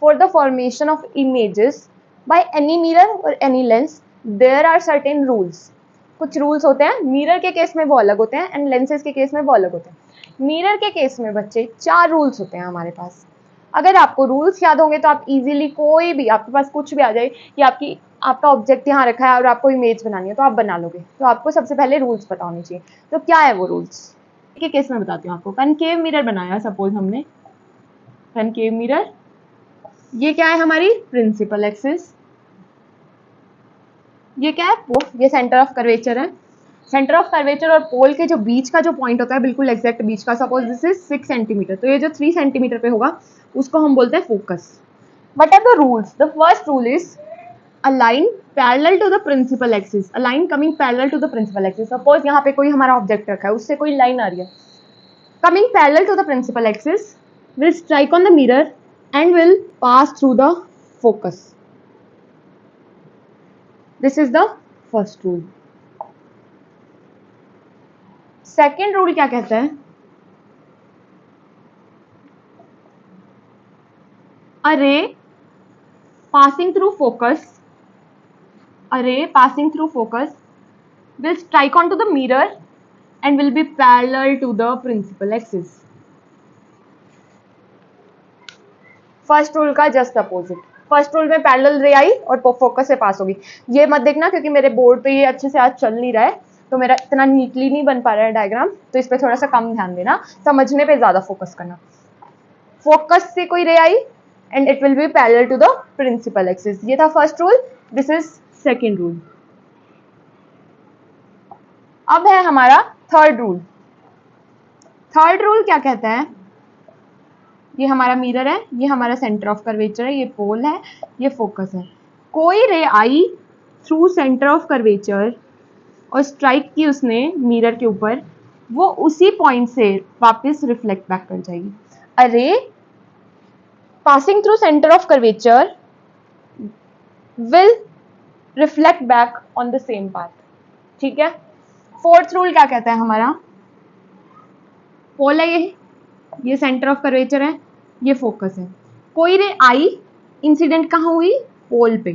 For the formation of images by any mirror or any lens, there are certain rules. कुछ rules होते हैं, mirror के case में वो अलग होते हैं एंड लेंसेज के केस में वो अलग होते हैं। मिरर के केस में बच्चे 4 रूल्स होते हैं हमारे पास। अगर आपको रूल्स याद होंगे तो आप इजीली कोई भी, आपके पास कुछ भी आ जाए कि आपका ऑब्जेक्ट यहाँ रखा है और आपको इमेज बनानी है तो आप बना लोगे। तो आपको सबसे पहले रूल्स पता होने चाहिए। तो क्या है वो रूल्स के केस में बताती हूँ आपको। कनकेव मिरर बनाया सपोज हमने, कनकेव मिरर, ये क्या है हमारी प्रिंसिपल एक्सिस, ये क्या है ये सेंटर ऑफ कर्वेचर है। सेंटर ऑफ कर्वेचर और पोल के जो बीच का जो पॉइंट होता है बिल्कुल एग्जैक्ट बीच का, सपोज दिस इज 6 सेंटीमीटर, तो ये जो 3 सेंटीमीटर पे होगा उसको हम बोलते हैं focus. What are the rules? The first rule is a line parallel to the principal axis, a line coming parallel to the principal axis. Suppose यहाँ पे कोई हमारा ऑब्जेक्ट रखा है, उससे कोई लाइन आ रही है, coming parallel to the principal axis will strike on the mirror and will pass through the focus. This is the first rule. Second rule क्या कहता है? A ray passing through focus, a ray passing through focus will strike onto the mirror and will be parallel to the principal axis. First rule का just opposite. First rule में parallel रे आई और focus से पास होगी। ये मत देखना क्योंकि मेरे बोर्ड पे ये अच्छे से आज चल नहीं रहा है, तो मेरा इतना नीटली नहीं बन पा रहा है डायग्राम, तो इस पे थोड़ा सा कम ध्यान देना, समझने पे ज्यादा फोकस करना। फोकस से कोई रे आई and it will be parallel to the principal axis, ये था first rule. This is second rule. अब है हमारा थर्ड रूल। थर्ड रूल क्या कहता है? ये हमारा मिरर है, ये हमारा सेंटर ऑफ कर्वेचर है, ये पोल है, ये फोकस है। कोई ray I through centre of curvature और स्ट्राइक की उसने मिरर के ऊपर, वो उसी पॉइंट से वापस रिफ्लेक्ट बैक कर जाएगी। A ray passing through centre of curvature will reflect back on the same path. ठीक है। फोर्थ रूल क्या कहता है हमारा? पोल है, ये सेंटर ऑफ कर्वेचर है, ये फोकस है। कोई रे आई इंसिडेंट कहाँ हुई? पोल पे।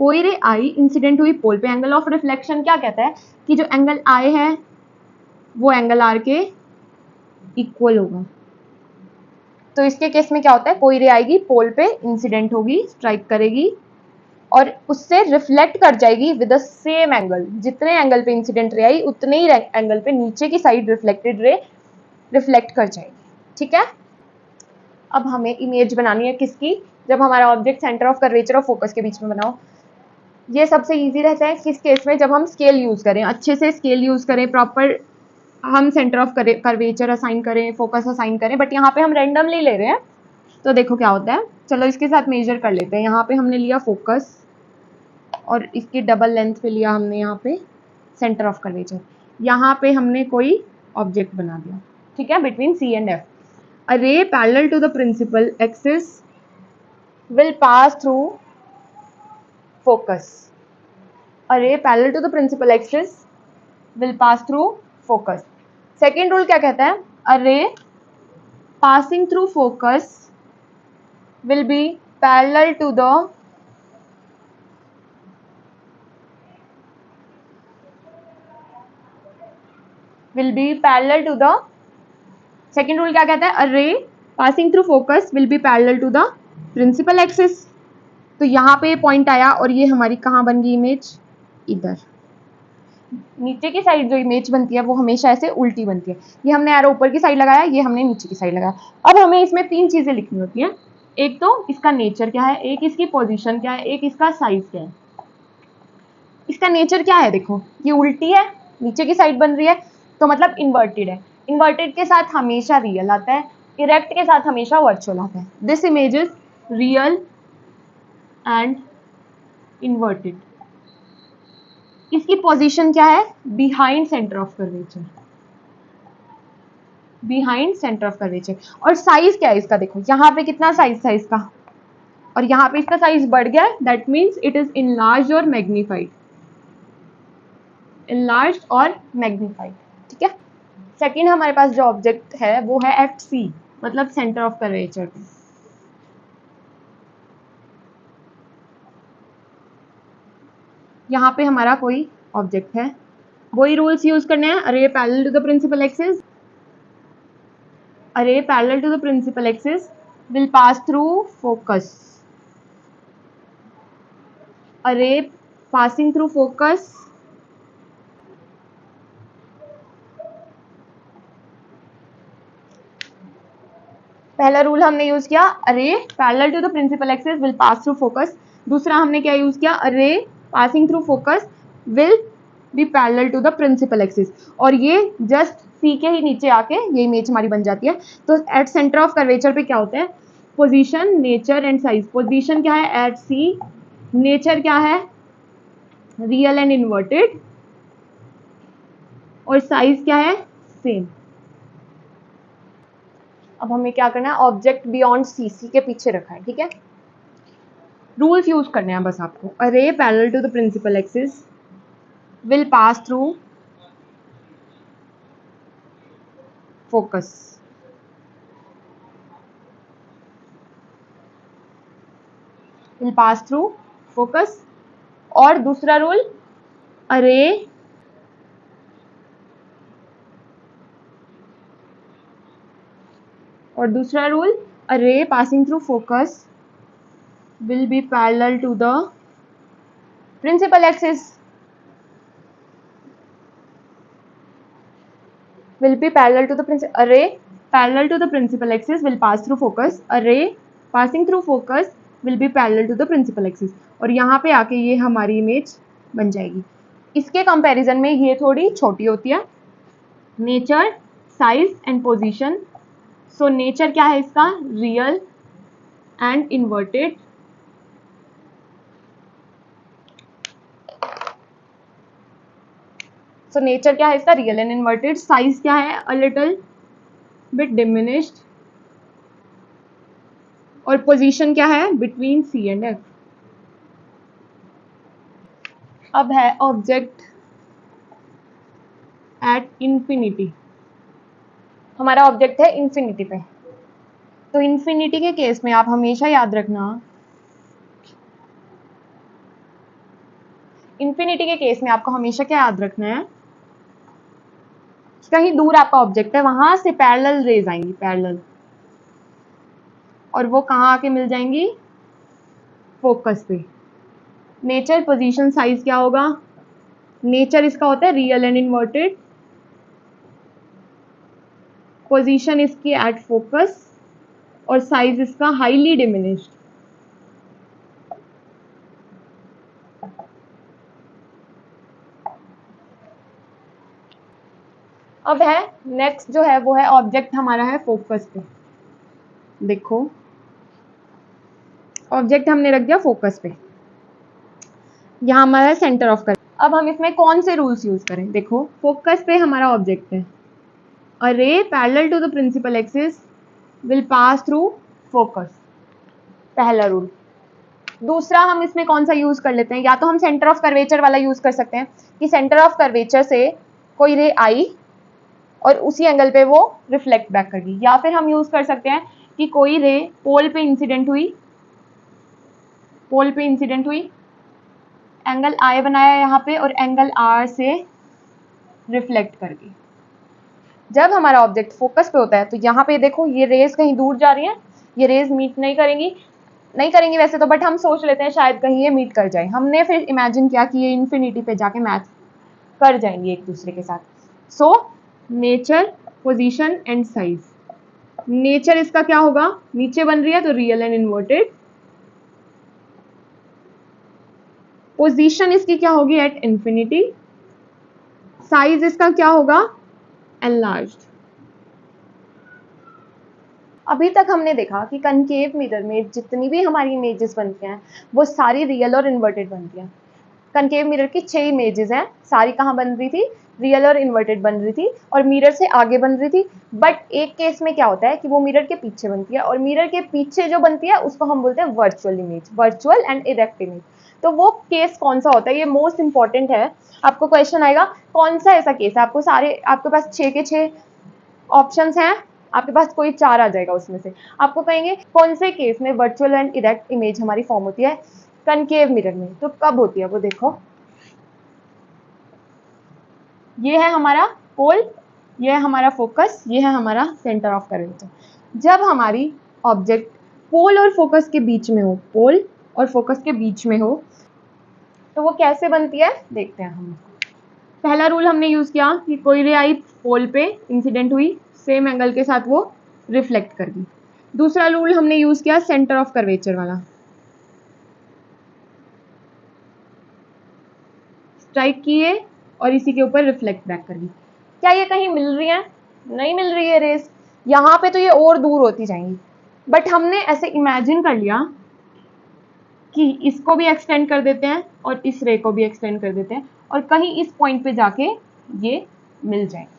कोई रे आई इंसिडेंट हुई पोल पे। एंगल ऑफ रिफ्लेक्शन क्या कहता है कि जो एंगल आई है वो एंगल आर के इक्वल होगा। तो इसके केस में क्या होता है? कोई रे आएगी पोल पे, इंसिडेंट होगी, स्ट्राइक करेगी और उससे रिफ्लेक्ट कर जाएगी विद द सेम एंगल। जितने एंगल पे इंसिडेंट रे आई उतने ही एंगल पे नीचे की साइड रिफ्लेक्टेड रे रिफ्लेक्ट कर जाएगी। ठीक है। अब हमें इमेज बनानी है किसकी? जब हमारा ऑब्जेक्ट सेंटर ऑफ कर्वेचर और फोकस के बीच में बनाओ। ये सबसे इजी रहता है किस केस में? जब हम स्केल यूज करें, अच्छे से स्केल यूज करें, प्रॉपर हम सेंटर ऑफ कर्वेचर असाइन करें, फोकस असाइन करें, बट यहाँ पे हम रैंडमली ले रहे हैं। तो देखो क्या होता है, चलो इसके साथ मेजर कर लेते हैं। यहाँ पे हमने लिया फोकस और इसकी डबल लेंथ पे लिया हमने यहाँ पे सेंटर ऑफ कर्वेचर। यहाँ पे हमने कोई ऑब्जेक्ट बना दिया, ठीक है, between C and F. A ray parallel to the principal axis will pass through focus. A ray parallel to the principal axis will pass through focus. Second rule क्या कहता है? A ray passing through focus will be parallel to the second rule क्या कहता है? A ray passing through focus will be parallel to the principal axis. तो यहाँ पे point आया और ये हमारी कहाँ बन गई इमेज? इधर। नीचे की साइड जो इमेज बनती है वो हमेशा ऐसे उल्टी बनती है। ये हमने एरो ऊपर की साइड लगाया, ये हमने नीचे की साइड लगाया। अब हमें इसमें 3 चीजें लिखनी होती हैं। एक तो इसका नेचर क्या है, एक इसकी पोजिशन क्या है, एक इसका साइज क्या है। इसका नेचर क्या है? देखो ये उल्टी है, नीचे की साइड बन रही है, तो मतलब इन्वर्टेड है। इन्वर्टेड के साथ हमेशा रियल आता है, इरेक्ट के साथ हमेशा वर्चुअल आता है। This image is real and inverted. इसकी पोजीशन क्या है? Behind centre of curvature, behind centre of curvature. और साइज क्या है इसका? देखो यहाँ पे कितना साइज था इसका और यहाँ पे इसका साइज बढ़ गया, that means it is enlarged और मैग्नीफाइड, इनलार्ज्ड और मैग्नीफाइड। ठीक है। सेकेंड हमारे पास जो ऑब्जेक्ट है वो है एट सी, मतलब सेंटर ऑफ कर्वेचर। यहाँ पे हमारा कोई ऑब्जेक्ट है, वही रूल्स यूज करने हैं। A ray parallel to the principal axis, a ray parallel to the principal axis will pass through focus, a ray passing through focus पहला रूल हमने यूज किया, a ray parallel to the principal axis will pass through focus. दूसरा हमने क्या use किया, a ray passing through focus will be parallel to the principal axis. और ये just see के ही नीचे आके ये इमेज हमारी बन जाती है। तो एट सेंटर ऑफ कर्वेचर पे क्या होता है, position, nature and size. Position क्या है एट सी, नेचर क्या है रियल एंड इन्वर्टेड, और साइज क्या है सेम। अब हमें क्या करना है, ऑब्जेक्ट बियॉन्ड सीसी के पीछे रखा है, ठीक है। रूल्स यूज करने हैं बस आपको, अरे parallel to the principal axis will pass through focus, will pass through focus. और दूसरा रूल, अरे अरे passing through focus will be parallel to the principal axis, will be parallel to the array parallel to the principal axis will pass through focus, array passing through focus will be parallel to the principal axis। और यहाँ पे आके ये हमारी image बन जाएगी। इसके comparison में ये थोड़ी छोटी होती है, nature, size and position. So nature क्या है इसका, real and inverted, so nature क्या है इसका रियल एंड इन्वर्टेड। साइज क्या है अ लिटिल बिट डिमिनिश्ड, और पोजीशन क्या है बिटवीन सी एंड एफ। अब है ऑब्जेक्ट एट इंफिनिटी, हमारा ऑब्जेक्ट है इंफिनिटी पे। तो इंफिनिटी के केस में आप हमेशा याद रखना, इंफिनिटी के केस में आपको हमेशा क्या याद रखना है, कहीं दूर आपका ऑब्जेक्ट है, वहां से पैरेलल रेज आएंगी, पैरेलल, और वो कहाँ आके मिल जाएंगी, फोकस पे। नेचर, पोजीशन, साइज क्या होगा, नेचर इसका होता है रियल एंड इन्वर्टेड, पोजीशन इसकी एट फोकस, और साइज इसका हाईली डिमिनिश्ड। अब है नेक्स्ट जो है वो है ऑब्जेक्ट हमारा है फोकस पे। देखो ऑब्जेक्ट हमने रख दिया फोकस पे, यहाँ हमारा सेंटर ऑफ कर। अब हम इसमें कौन से रूल्स यूज करें, देखो फोकस पे हमारा ऑब्जेक्ट है, अरे parallel to the principal axis will pass through focus, पहला रूल। दूसरा हम इसमें कौन सा यूज कर लेते हैं, या तो हम सेंटर ऑफ कर्वेचर वाला यूज कर सकते हैं कि सेंटर ऑफ कर्वेचर से कोई रे आई और उसी एंगल पे वो रिफ्लेक्ट बैक कर गई, या फिर हम यूज कर सकते हैं कि कोई रे पोल पे इंसिडेंट हुई, एंगल आई बनाया यहाँ पे और एंगल आर से रिफ्लेक्ट कर गई। जब हमारा ऑब्जेक्ट फोकस पे होता है तो यहाँ पे देखो ये रेज कहीं दूर जा रही हैं, ये रेज मीट नहीं करेंगी वैसे तो, बट हम सोच लेते हैं शायद कहीं ये मीट कर जाए। हमने फिर इमेजिन किया कि ये इन्फिनिटी पे जाके मैच कर जाएंगी एक दूसरे के साथ। So nature, position and size. Nature इसका क्या होगा, नीचे बन रही है तो रियल एंड इन्वर्टेड, पोजीशन इसकी क्या होगी एट इंफिनिटी, साइज इसका क्या होगा एनलार्ज्ड। अभी तक हमने देखा कि कनकेव मिरर में जितनी भी हमारी इमेजेस बनती हैं वो सारी रियल और इन्वर्टेड बनती हैं। कनकेव मिरर की 6 इमेजेस हैं, सारी कहाँ बन रही थी, रियल और इन्वर्टेड बन रही थी और मिरर से आगे बन रही थी। बट एक केस में क्या होता है कि वो मिरर के पीछे बनती है, और मिरर के पीछे जो बनती है उसको हम बोलते हैं virtual image, virtual and erect image. तो वो केस कौन सा होता है, ये मोस्ट इंपॉर्टेंट है। आपको क्वेश्चन आएगा कौन सा ऐसा केस है, आपके पास 6 के 6 ऑप्शंस हैं, आपके पास कोई 4 आ जाएगा उसमें से। आपको कहेंगे कौन से केस में वर्चुअल एंड इरेक्ट इमेज हमारी फॉर्म होती है कनकेव मिरर में, तो कब होती है वो देखो। ये है हमारा पोल, ये है हमारा फोकस, ये है हमारा सेंटर ऑफ कर्वेचर। जब हमारी ऑब्जेक्ट पोल और फोकस के बीच में हो, पोल और फोकस के बीच में हो, तो वो कैसे बनती है देखते हैं हम। पहला रूल हमने यूज किया कि कोई रे आई पोल पे इंसिडेंट हुई, सेम एंगल के साथ वो रिफ्लेक्ट कर दी। दूसरा रूल हमने यूज किया सेंटर ऑफ कर्वेचर वाला, स्ट्राइक किए और इसी के ऊपर रिफ्लेक्ट बैक कर दी। क्या ये कहीं मिल रही है? नहीं मिल रही है रेस, यहाँ पे तो ये और दूर होती जाएंगी, बट हमने ऐसे इमेजिन कर लिया कि इसको भी एक्सटेंड कर देते हैं और इस रे को भी एक्सटेंड कर देते हैं और कहीं इस पॉइंट पे जाके ये मिल जाएंगे।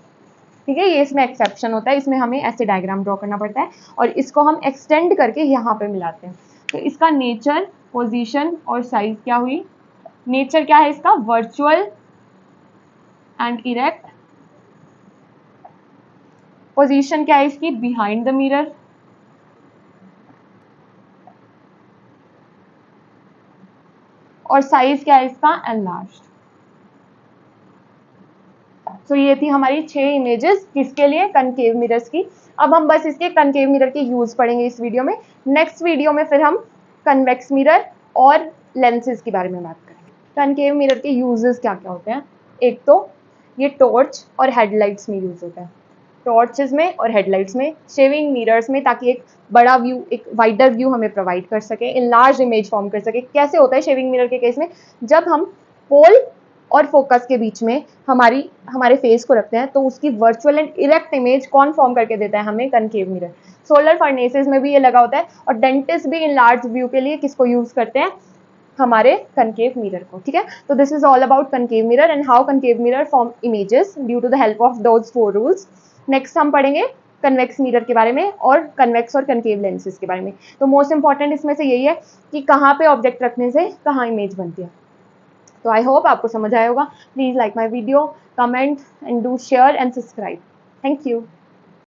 ठीक है, ये इसमें एक्सेप्शन होता है, इसमें हमें ऐसे डायग्राम ड्रॉ करना पड़ता है और इसको हम एक्सटेंड करके यहाँ पे मिलाते हैं। तो इसका नेचर, पोजीशन और साइज क्या हुई? नेचर क्या है इसका? Virtual and erect. पोजीशन क्या है इसकी? Behind the mirror. और साइज क्या है इसका? एनलार्ज्ड। तो ये थी हमारी 6 इमेजेस, किसके लिए? कनकेव मिरर्स की। अब हम बस इसके कनकेव मिरर के यूज पढ़ेंगे इस वीडियो में। नेक्स्ट वीडियो में फिर हम कन्वेक्स मिरर और लेंसेज के बारे में बात करेंगे। कनकेव मिरर के यूजेस क्या क्या होते हैं? एक तो ये टॉर्च और हेडलाइट्स में यूज होता है, टॉर्चेस में और हेडलाइट्स में, शेविंग मिरर्स में, ताकि एक बड़ा व्यू, एक वाइडर व्यू हमें प्रोवाइड कर सके, इन लार्ज इमेज फॉर्म कर सके। कैसे होता है शेविंग मिरर के केस में? जब हम पोल और फोकस के बीच में हमारे फेस को रखते हैं तो उसकी वर्चुअल एंड इरेक्ट इमेज कौन फॉर्म करके देता है हमें? Concave mirror. सोलर फर्नेसेस में भी ये लगा होता है और डेंटिस्ट भी इन लार्ज व्यू के लिए किसको यूज करते हैं? हमारे कनकेव मिरर को। ठीक है, तो this is all about concave mirror and how concave mirror form images due to the help of those 4 rules. Next हम पढ़ेंगे कन्वेक्स मिरर के बारे में और कन्वेक्स और कनकेव लेंसेज के बारे में। तो मोस्ट इंपॉर्टेंट इसमें से यही है कि कहाँ पे ऑब्जेक्ट रखने से कहाँ इमेज बनती है। तो आई होप आपको समझ आया होगा। Please like my video, comment and do share and subscribe. Thank you.